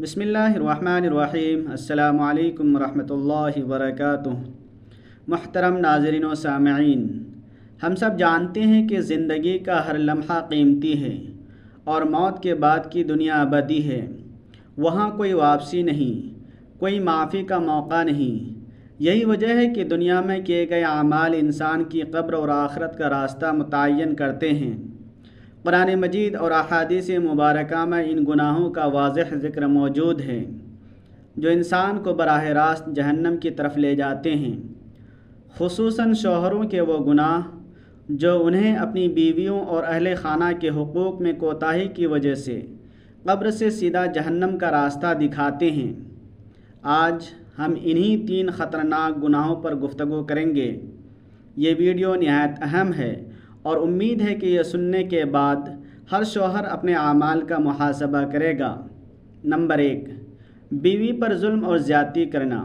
بسم اللہ الرحمن الرحیم۔ السلام علیکم ورحمۃ اللہ وبرکاتہ۔ محترم ناظرین و سامعین، ہم سب جانتے ہیں کہ زندگی کا ہر لمحہ قیمتی ہے اور موت کے بعد کی دنیا ابدی ہے۔ وہاں کوئی واپسی نہیں، کوئی معافی کا موقع نہیں۔ یہی وجہ ہے کہ دنیا میں کیے گئے اعمال انسان کی قبر اور آخرت کا راستہ متعین کرتے ہیں۔ قرآن مجید اور احادیث مبارکہ میں ان گناہوں کا واضح ذکر موجود ہے جو انسان کو براہ راست جہنم کی طرف لے جاتے ہیں، خصوصاً شوہروں کے وہ گناہ جو انہیں اپنی بیویوں اور اہل خانہ کے حقوق میں کوتاہی کی وجہ سے قبر سے سیدھا جہنم کا راستہ دکھاتے ہیں۔ آج ہم انہی 3 خطرناک گناہوں پر گفتگو کریں گے۔ یہ ویڈیو نہایت اہم ہے اور امید ہے کہ یہ سننے کے بعد ہر شوہر اپنے اعمال کا محاسبہ کرے گا۔ نمبر 1، بیوی پر ظلم اور زیادتی کرنا۔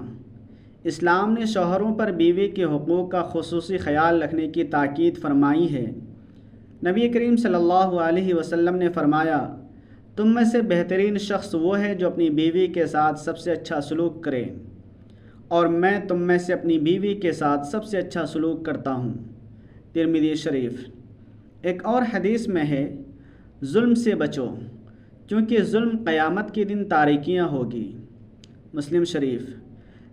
اسلام نے شوہروں پر بیوی کے حقوق کا خصوصی خیال رکھنے کی تاکید فرمائی ہے۔ نبی کریم صلی اللہ علیہ وسلم نے فرمایا، تم میں سے بہترین شخص وہ ہے جو اپنی بیوی کے ساتھ سب سے اچھا سلوک کرے، اور میں تم میں سے اپنی بیوی کے ساتھ سب سے اچھا سلوک کرتا ہوں۔ ترمذی شریف۔ ایک اور حدیث میں ہے، ظلم سے بچو کیونکہ ظلم قیامت کے دن تاریکیاں ہوگی۔ مسلم شریف۔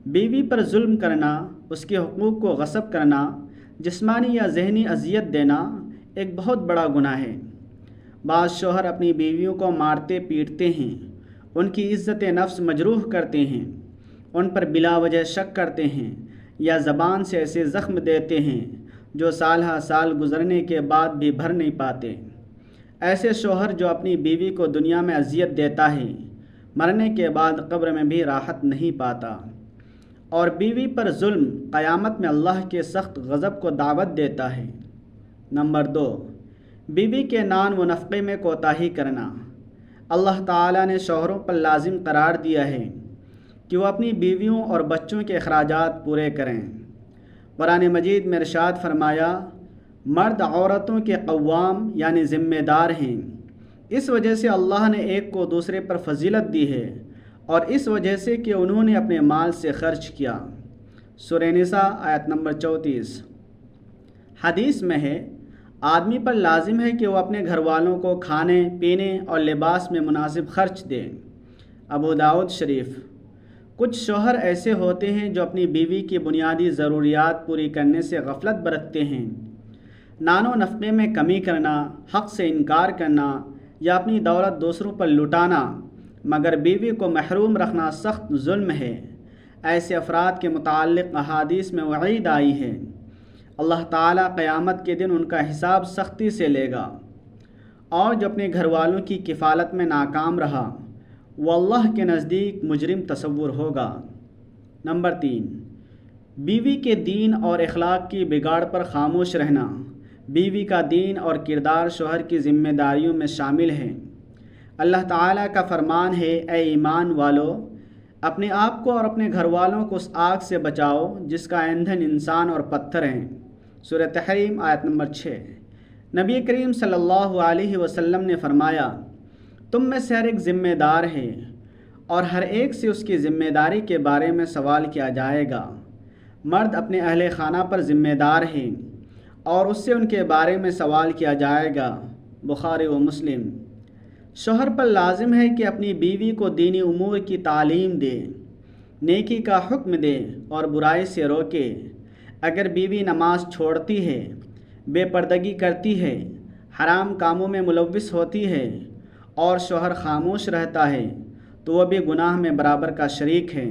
بیوی پر ظلم کرنا، اس کے حقوق کو غصب کرنا، جسمانی یا ذہنی اذیت دینا ایک بہت بڑا گناہ ہے۔ بعض شوہر اپنی بیویوں کو مارتے پیٹتے ہیں، ان کی عزت نفس مجروح کرتے ہیں، ان پر بلا وجہ شک کرتے ہیں یا زبان سے ایسے زخم دیتے ہیں جو سالہ سال گزرنے کے بعد بھی بھر نہیں پاتے۔ ایسے شوہر جو اپنی بیوی کو دنیا میں اذیت دیتا ہے، مرنے کے بعد قبر میں بھی راحت نہیں پاتا۔ اور بیوی پر ظلم قیامت میں اللہ کے سخت غضب کو دعوت دیتا ہے۔ نمبر 2، بیوی کے نان و نفقے میں کوتاہی کرنا۔ اللہ تعالیٰ نے شوہروں پر لازم قرار دیا ہے کہ وہ اپنی بیویوں اور بچوں کے اخراجات پورے کریں۔ قرآن مجید میں ارشاد فرمایا، مرد عورتوں کے قوام یعنی ذمہ دار ہیں۔ اس وجہ سے اللہ نے ایک کو دوسرے پر فضیلت دی ہے اور اس وجہ سے کہ انہوں نے اپنے مال سے خرچ کیا۔ سورہ نساء آیت نمبر 34۔ حدیث میں ہے، آدمی پر لازم ہے کہ وہ اپنے گھر والوں کو کھانے پینے اور لباس میں مناسب خرچ دے۔ ابو داؤد شریف۔ کچھ شوہر ایسے ہوتے ہیں جو اپنی بیوی کی بنیادی ضروریات پوری کرنے سے غفلت برتتے ہیں۔ نان و نفقے میں کمی کرنا، حق سے انکار کرنا یا اپنی دولت دوسروں پر لٹانا، مگر بیوی کو محروم رکھنا سخت ظلم ہے۔ ایسے افراد کے متعلق احادیث میں وعید آئی ہے، اللہ تعالیٰ قیامت کے دن ان کا حساب سختی سے لے گا۔ اور جو اپنے گھر والوں کی کفالت میں ناکام رہا، وہ اللہ کے نزدیک مجرم تصور ہوگا۔ نمبر 3، بیوی کے دین اور اخلاق کی بگاڑ پر خاموش رہنا۔ بیوی کا دین اور کردار شوہر کی ذمہ داریوں میں شامل ہے۔ اللہ تعالیٰ کا فرمان ہے، اے ایمان والو، اپنے آپ کو اور اپنے گھر والوں کو اس آگ سے بچاؤ جس کا ایندھن انسان اور پتھر ہیں۔ سورہ تحریم آیت نمبر 6۔ نبی کریم صلی اللہ علیہ وسلم نے فرمایا، تم میں سے ہر ایک ذمہ دار ہے اور ہر ایک سے اس کی ذمہ داری کے بارے میں سوال کیا جائے گا۔ مرد اپنے اہل خانہ پر ذمہ دار ہیں اور اس سے ان کے بارے میں سوال کیا جائے گا۔ بخاری و مسلم۔ شوہر پر لازم ہے کہ اپنی بیوی کو دینی امور کی تعلیم دے، نیکی کا حکم دے اور برائی سے روکے۔ اگر بیوی نماز چھوڑتی ہے، بے پردگی کرتی ہے، حرام کاموں میں ملوث ہوتی ہے اور شوہر خاموش رہتا ہے تو وہ بھی گناہ میں برابر کا شریک ہے۔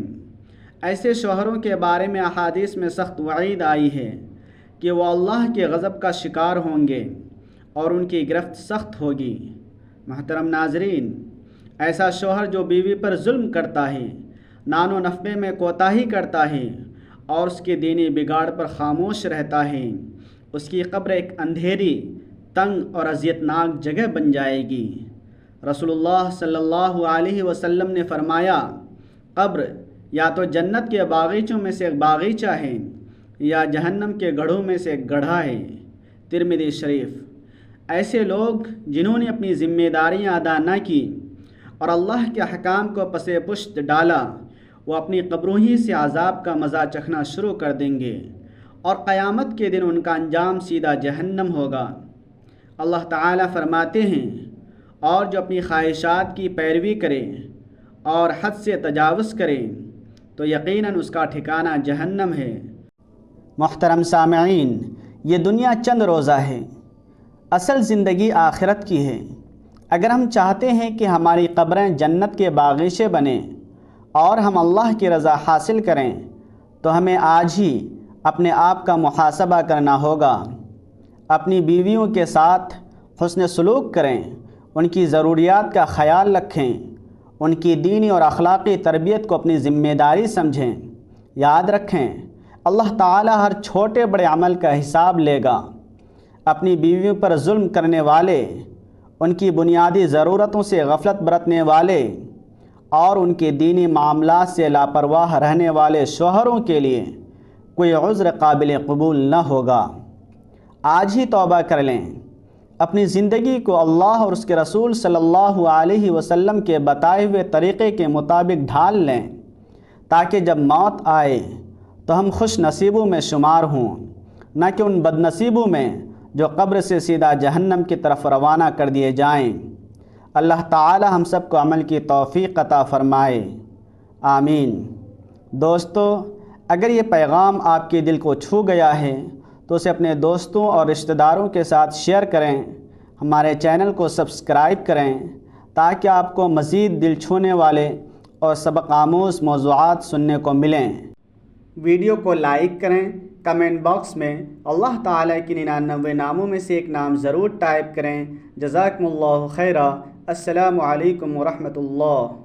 ایسے شوہروں کے بارے میں احادیث میں سخت وعید آئی ہے کہ وہ اللہ کے غضب کا شکار ہوں گے اور ان کی گرفت سخت ہوگی۔ محترم ناظرین، ایسا شوہر جو بیوی پر ظلم کرتا ہے، نان و نفقے میں کوتاہی کرتا ہے اور اس کے دینی بگاڑ پر خاموش رہتا ہے، اس کی قبر ایک اندھیری، تنگ اور اذیتناک جگہ بن جائے گی۔ رسول اللہ صلی اللہ علیہ وسلم نے فرمایا، قبر یا تو جنت کے باغیچوں میں سے ایک باغیچہ ہے یا جہنم کے گڑھوں میں سے ایک گڑھا ہے۔ ترمذی شریف۔ ایسے لوگ جنہوں نے اپنی ذمہ داریاں ادا نہ کی اور اللہ کے احکام کو پس پشت ڈالا، وہ اپنی قبروں ہی سے عذاب کا مزہ چکھنا شروع کر دیں گے اور قیامت کے دن ان کا انجام سیدھا جہنم ہوگا۔ اللہ تعالیٰ فرماتے ہیں، اور جو اپنی خواہشات کی پیروی کرے اور حد سے تجاوز کرے تو یقیناً اس کا ٹھکانہ جہنم ہے۔ محترم سامعین، یہ دنیا چند روزہ ہے، اصل زندگی آخرت کی ہے۔ اگر ہم چاہتے ہیں کہ ہماری قبریں جنت کے باغیچے بنیں اور ہم اللہ کی رضا حاصل کریں تو ہمیں آج ہی اپنے آپ کا محاسبہ کرنا ہوگا۔ اپنی بیویوں کے ساتھ حسن سلوک کریں، ان کی ضروریات کا خیال رکھیں، ان کی دینی اور اخلاقی تربیت کو اپنی ذمہ داری سمجھیں۔ یاد رکھیں، اللہ تعالی ہر چھوٹے بڑے عمل کا حساب لے گا۔ اپنی بیویوں پر ظلم کرنے والے، ان کی بنیادی ضرورتوں سے غفلت برتنے والے اور ان کے دینی معاملات سے لاپرواہ رہنے والے شوہروں کے لیے کوئی عذر قابل قبول نہ ہوگا۔ آج ہی توبہ کر لیں، اپنی زندگی کو اللہ اور اس کے رسول صلی اللہ علیہ وسلم کے بتائے ہوئے طریقے کے مطابق ڈھال لیں، تاکہ جب موت آئے تو ہم خوش نصیبوں میں شمار ہوں، نہ کہ ان بد نصیبوں میں جو قبر سے سیدھا جہنم کی طرف روانہ کر دیے جائیں۔ اللہ تعالی ہم سب کو عمل کی توفیق عطا فرمائے، آمین۔ دوستو، اگر یہ پیغام آپ کے دل کو چھو گیا ہے تو اسے اپنے دوستوں اور رشتہ داروں کے ساتھ شیئر کریں، ہمارے چینل کو سبسکرائب کریں تاکہ آپ کو مزید دل چھونے والے اور سبق آموز موضوعات سننے کو ملیں۔ ویڈیو کو لائک کریں، کمنٹ باکس میں اللہ تعالیٰ کی 99 ناموں میں سے ایک نام ضرور ٹائپ کریں۔ جزاکم اللہ خیرا۔ السلام علیکم ورحمۃ اللہ۔